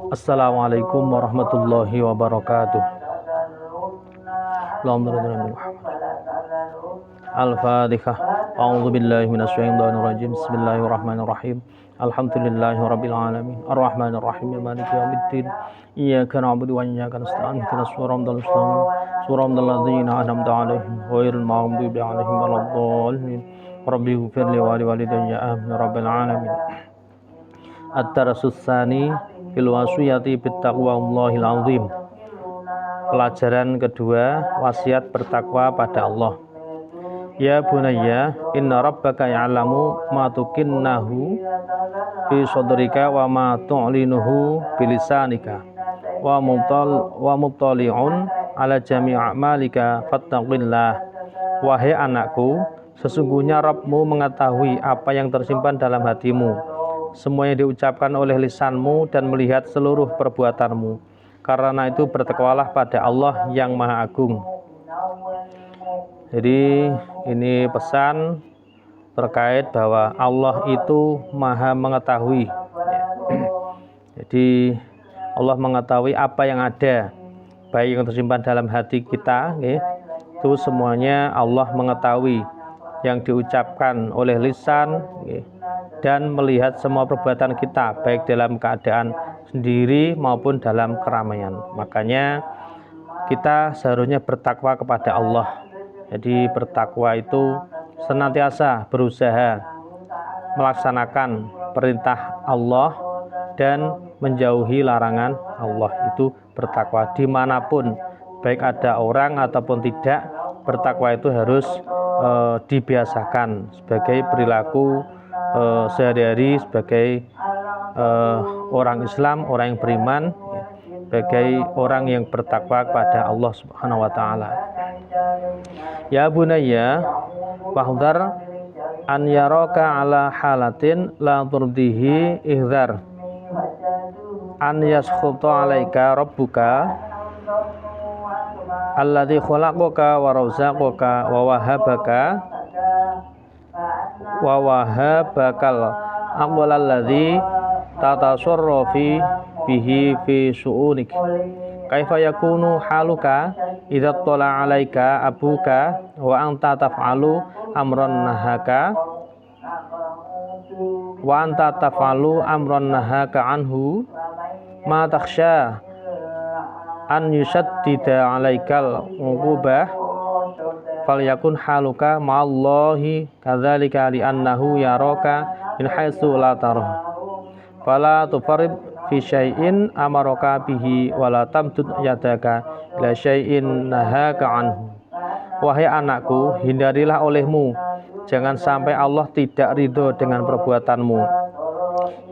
Assalamualaikum warahmatullahi wabarakatuh. Al-Fatihah. A'udzubillahi minasyaitonirrajim. Bismillahirrahmanirrahim. Alhamdulillahirabbil alamin. Arrahmanirrahim. Maliki yaumiddin. Iyyaka na'budu wa iyyaka nasta'in. Ihdinas siratal mustaqim. Siratal ladzina an'amta 'alaihim ghairil maghdubi 'alaihim waladdallin. Rabbighfir li wa liwalidayya amin ya rabbal alamin. Ad-darasus tsani fil wasiyati bittaqwallahil azim. Pelajaran kedua, wasiat bertakwa pada Allah. Ya bunayya, inna rabbaka ya'lamu ma tukinnahu fi sadrika wa ma tu'linuhu bilisanika wa muttali'un ala jami' a'malika fattaqillah. Wahai anakku, sesungguhnya Rabbmu mengetahui apa yang tersimpan dalam hatimu, semua yang diucapkan oleh lisanmu, dan melihat seluruh perbuatanmu. Karena itu bertakwalah pada Allah yang Maha Agung. Jadi ini pesan terkait bahwa Allah itu Maha mengetahui. Jadi Allah mengetahui apa yang ada, baik yang tersimpan dalam hati kita, itu semuanya Allah mengetahui, yang diucapkan oleh lisan, dan melihat semua perbuatan kita, baik dalam keadaan sendiri maupun dalam keramaian. Makanya kita seharusnya bertakwa kepada Allah. Jadi bertakwa itu senantiasa berusaha melaksanakan perintah Allah dan menjauhi larangan Allah. Itu bertakwa dimanapun, baik ada orang ataupun tidak. Bertakwa itu harus dibiasakan sebagai perilaku sehari-hari, sebagai orang Islam, orang yang beriman, sebagai orang yang bertakwa kepada Allah Subhanahu wa taala. Ya bunayya wahdhar an yaraka ala halatin la turdihi ihdzar an yaskhuta alaika rabbuka alladzi khalaqaka wa razaqaka wa wahabakal aqwalal ladzi tatasarrafi bihi fi su'unik. Kaifa yakunu haluka idza tala 'alaika abuka wa anta taf'alu amran nahaka anhu ma takhsha an yusaddida 'alaikal uqubah falyakun haluka ma'allahi kadzalika li'annahu yaraka min haitsu la tarah fala tufarrid fi syai'in amaraka bihi wala tamdud yadaka ila syai'in nahaka anhu. Wahai anakku, hindarilah olehmu, jangan sampai Allah tidak ridho dengan perbuatanmu.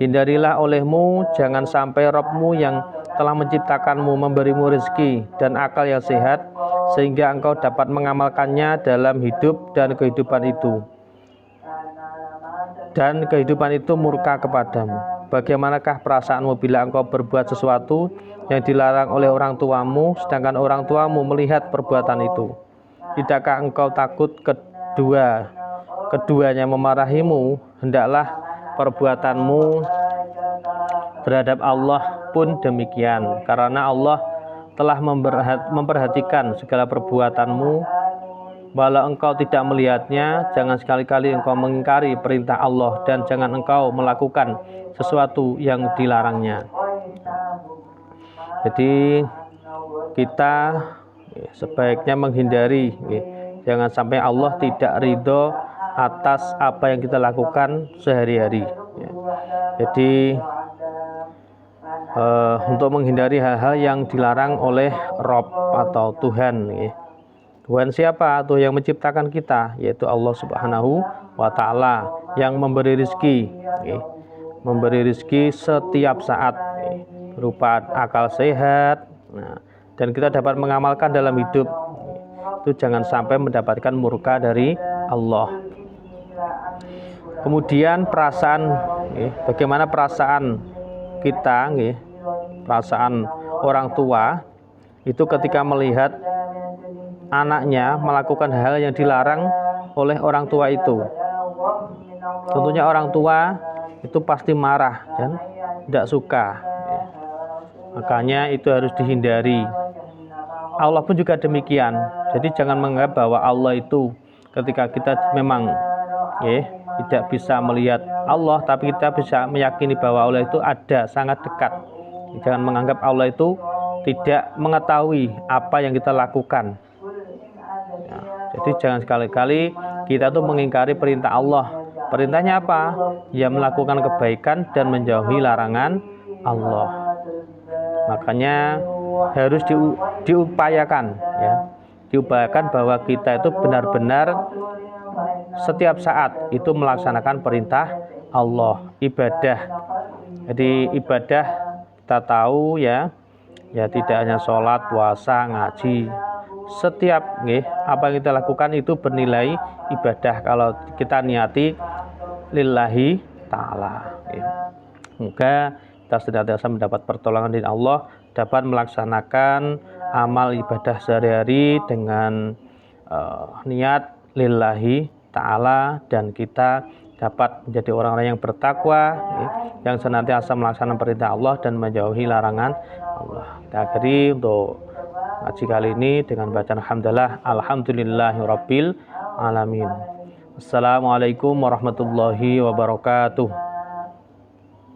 Hindarilah olehmu, jangan sampai Rabbmu yang telah menciptakanmu memberimu rezeki dan akal yang sehat, sehingga engkau dapat mengamalkannya dalam hidup dan kehidupan itu. Dan kehidupan itu murka kepadamu. Bagaimanakah perasaanmu bila engkau berbuat sesuatu yang dilarang oleh orang tuamu, sedangkan orang tuamu melihat perbuatan itu? Tidakkah engkau takut keduanya memarahimu? Hendaklah perbuatanmu terhadap Allah pun demikian, karena Allah telah memperhatikan segala perbuatanmu. Walau engkau tidak melihatnya, jangan sekali-kali engkau mengingkari perintah Allah, dan jangan engkau melakukan sesuatu yang dilarangnya. Jadi kita sebaiknya menghindari, jangan sampai Allah tidak ridho atas apa yang kita lakukan sehari-hari. Jadi untuk menghindari hal-hal yang dilarang oleh Rabb atau Tuhan. Tuhan siapa? Tuhan yang menciptakan kita, yaitu Allah Subhanahu wa taala, yang memberi rezeki, memberi rezeki setiap saat berupa akal sehat, dan kita dapat mengamalkan dalam hidup. Itu jangan sampai mendapatkan murka dari Allah. Kemudian perasaan, bagaimana perasaan kita, perasaan orang tua itu ketika melihat anaknya melakukan hal yang dilarang oleh orang tua itu. Tentunya orang tua itu pasti marah, kan? tidak suka. Makanya itu harus dihindari. Allah pun juga demikian. Jadi jangan menganggap bahwa Allah itu ketika kita memang tidak bisa melihat Allah, tapi kita bisa meyakini bahwa Allah itu ada, sangat dekat. Jangan menganggap Allah itu tidak mengetahui apa yang kita lakukan. Jadi jangan sekali-kali kita tuh mengingkari perintah Allah. Perintahnya apa? Ya melakukan kebaikan dan menjauhi larangan Allah. Makanya harus diupayakan, ya. Diupayakan bahwa kita itu benar-benar setiap saat itu melaksanakan perintah Allah, ibadah. Jadi ibadah kita tahu ya tidak hanya sholat, puasa, ngaji. Setiap apa yang kita lakukan itu bernilai ibadah kalau kita niati lillahi ta'ala. Semoga kita senantiasa mendapat pertolongan dari Allah, dapat melaksanakan amal ibadah sehari-hari dengan niat lillahi ta'ala, dan kita dapat menjadi orang-orang yang bertakwa, yang senantiasa melaksanakan perintah Allah dan menjauhi larangan Allah. Kita akhiri untuk ngaji kali ini dengan bacaan alhamdulillah, alhamdulillahirabbil alamin. Assalamualaikum warahmatullahi wabarakatuh.